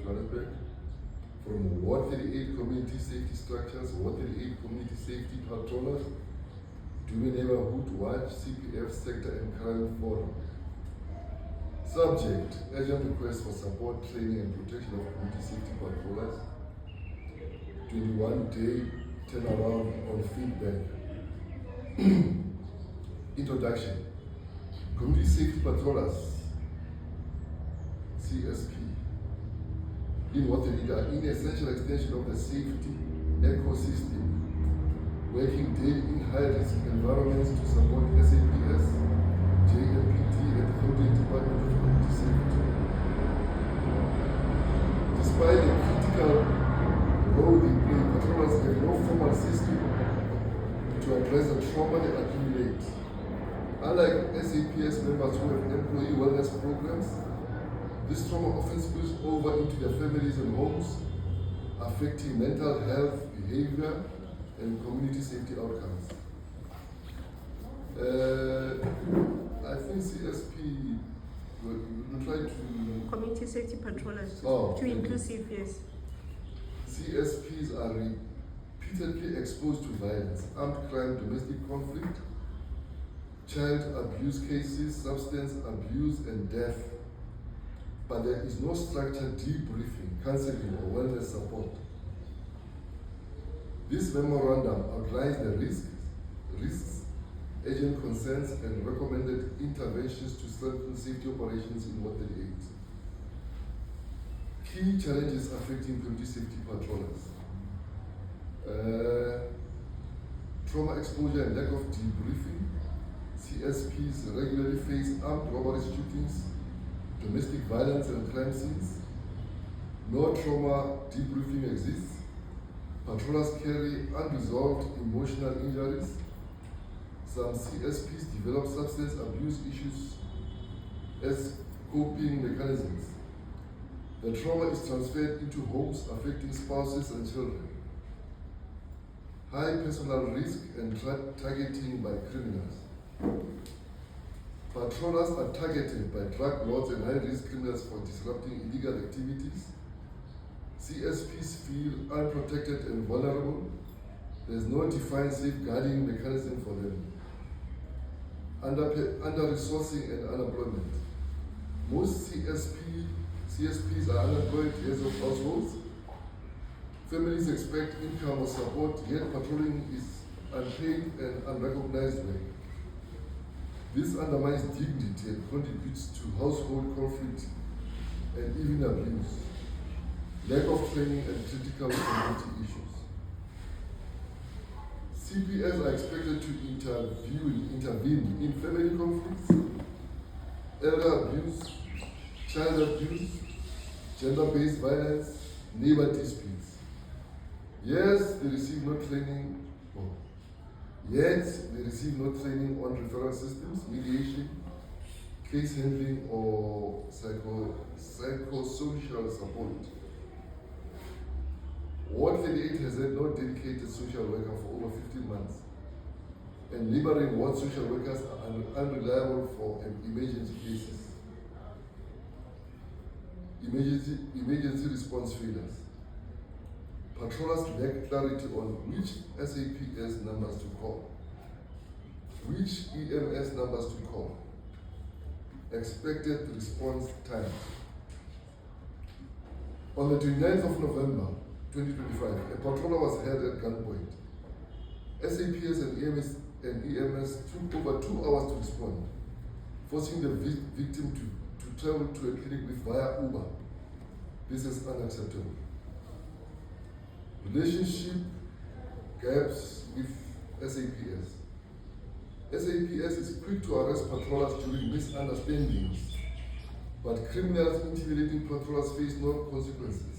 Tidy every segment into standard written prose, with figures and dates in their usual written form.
Johannesburg, from Ward 38 community safety structures, Ward 38 community safety patrollers, Dube Neighborhood Watch, CPF Sector and Crime Forum. Subject, urgent request for support, training and protection of community safety patrollers. 21-day turnaround on feedback. Introduction. Community safety patrollers, CSP, in what they are in essential extension of the safety ecosystem, working daily in high-risk environments to support SAPS, JMPT, and the Gauteng Department of Community Safety. Despite the critical role they play, patrollers have no formal system to address the trauma they accumulate. Unlike SAPS members who have employee wellness programs, this trauma often spills over into their families and homes, affecting mental health, behavior, and community safety outcomes. I think CSP will try to... Community safety patrollers, too inclusive, yes. CSPs are repeatedly exposed to violence, armed crime, domestic conflict, child abuse cases, substance abuse, and death. But there is no structured debriefing, counseling, or wellness support. This memorandum outlines the risks, agent concerns, and recommended interventions to strengthen safety operations in Ward 38. Key challenges affecting community safety patrollers. Trauma exposure and lack of debriefing. CSPs regularly face armed robbery shootings, domestic violence and crime scenes. No trauma debriefing exists. Patrollers carry unresolved emotional injuries. Some CSPs develop substance abuse issues as coping mechanisms. The trauma is transferred into homes, affecting spouses and children. High personal risk and targeting by criminals. Patrollers are targeted by drug lords and high-risk criminals for disrupting illegal activities. CSPs feel unprotected and vulnerable. There's no defined safeguarding mechanism for them. Under-resourcing and unemployment. Most CSPs are unemployed heads of households. Families expect income or support, yet patrolling is unpaid and unrecognized work. This undermines dignity and contributes to household conflict and even abuse. Lack of training and critical community issues. CPS are expected to intervene in family conflicts, elder abuse, child abuse, gender-based violence, neighbor disputes. Yes, they receive no training. Yet, they receive no training on referral systems, mediation, case handling, or psychosocial support. Ward 38 has had no dedicated social worker for over 15 months, and neighboring ward social workers are unreliable for emergency cases. Emergency response failures. Patrollers lack clarity on which SAPS numbers to call, which EMS numbers to call, expected response times. On the 29th of November 2025, a patroller was held at gunpoint. SAPS and EMS took over 2 hours to respond, forcing the victim to travel to a clinic via Uber. This is unacceptable. Relationship gaps with SAPS. SAPS is quick to arrest patrollers during misunderstandings, but criminals intimidating patrollers face no consequences.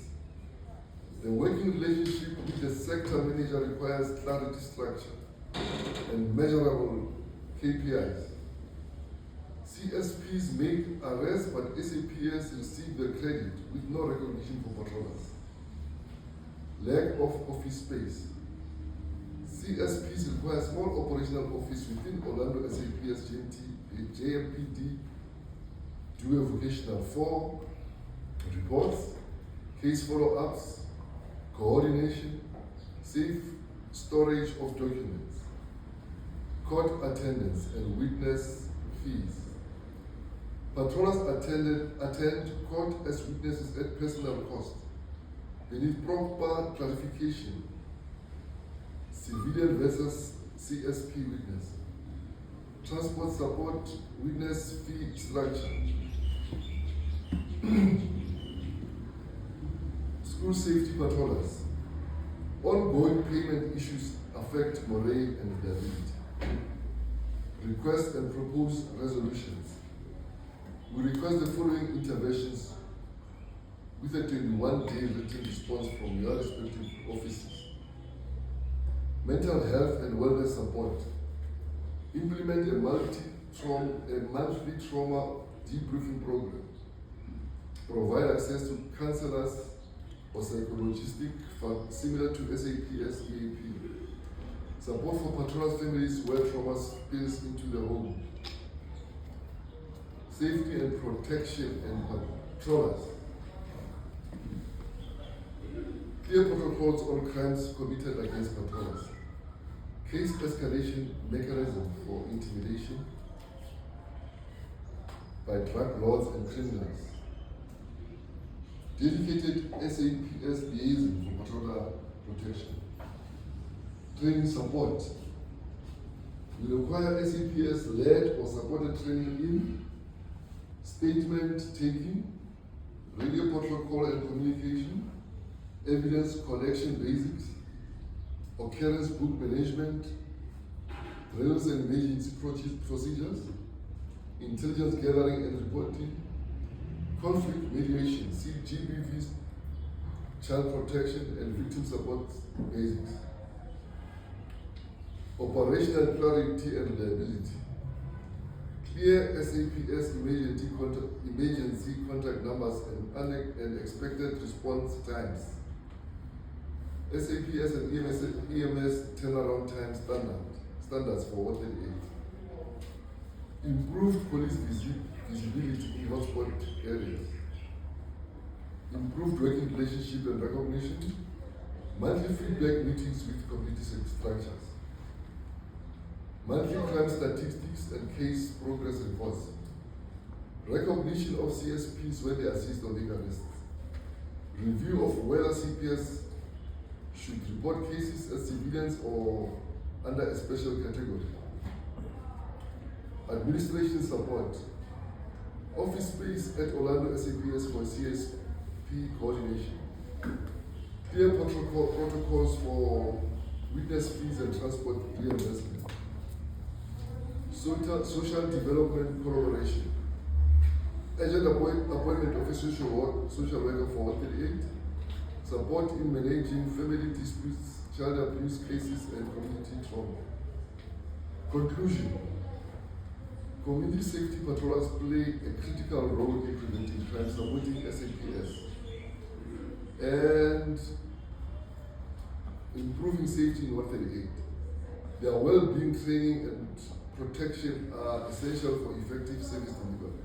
The working relationship with the sector manager requires clarity, structure, and measurable KPIs. CSPs make arrests, but SAPS receive the credit with no recognition for patrollers. Lack of office space. CSPs require small operational office within Orlando SAPS JMPD, do a vocational for reports, case follow-ups, coordination, safe storage of documents, court attendance and witness fees. Patrollers attend court as witnesses at personal cost. They need proper clarification. Civilian versus CSP witness. Transport support witness fee structure. School safety patrollers. Ongoing payment issues affect morale and liability. Request and propose resolutions. We request the following interventions with a 21-day written response from your respective offices. Mental health and wellness support. Implement a monthly trauma debriefing program. Provide access to counselors or psychologistic similar to SAPS EAP. Support for patrollers' families where trauma spills into the home. Safety and protection and patrollers. Clear protocols on crimes committed against patrollers. Case escalation mechanism for intimidation by drug lords and criminals. Dedicated SAPS liaison for patroller protection. Training support. We require SAPS-led or supported training in statement taking, radio protocol and communication, evidence collection basics, occurrence book management, drills and emergency procedures, intelligence gathering and reporting, conflict mediation, GBVs, child protection and victim support basics, operational clarity and reliability, clear SAPS emergency contact numbers and expected response times, SAPS and EMS turnaround time standards for 138. Improved police visibility in hotspot areas. Improved working relationship and recognition. Monthly feedback meetings with community structures. Monthly crime statistics and case progress reports. Recognition of CSPs when they assist or make arrests. Review of whether CPS should report cases as civilians or under a special category. Administration support. Office space at Orlando SAPS for CSP coordination. Clear protocols for witness fees and transport reimbursement. Social development collaboration. Agent appointment of a social worker for 138. Support in managing family disputes, child abuse cases, and community trauma. Conclusion. Community safety patrollers play a critical role in preventing crime, supporting SAPS, and improving safety in 138. Their well-being training and protection are essential for effective service delivery.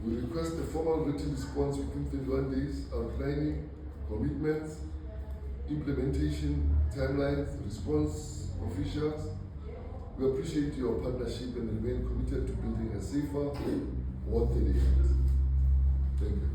We request a formal written response within 21 days outlining commitments, implementation timelines, response officials. We appreciate your partnership and remain committed to building a safer 138. Thank you.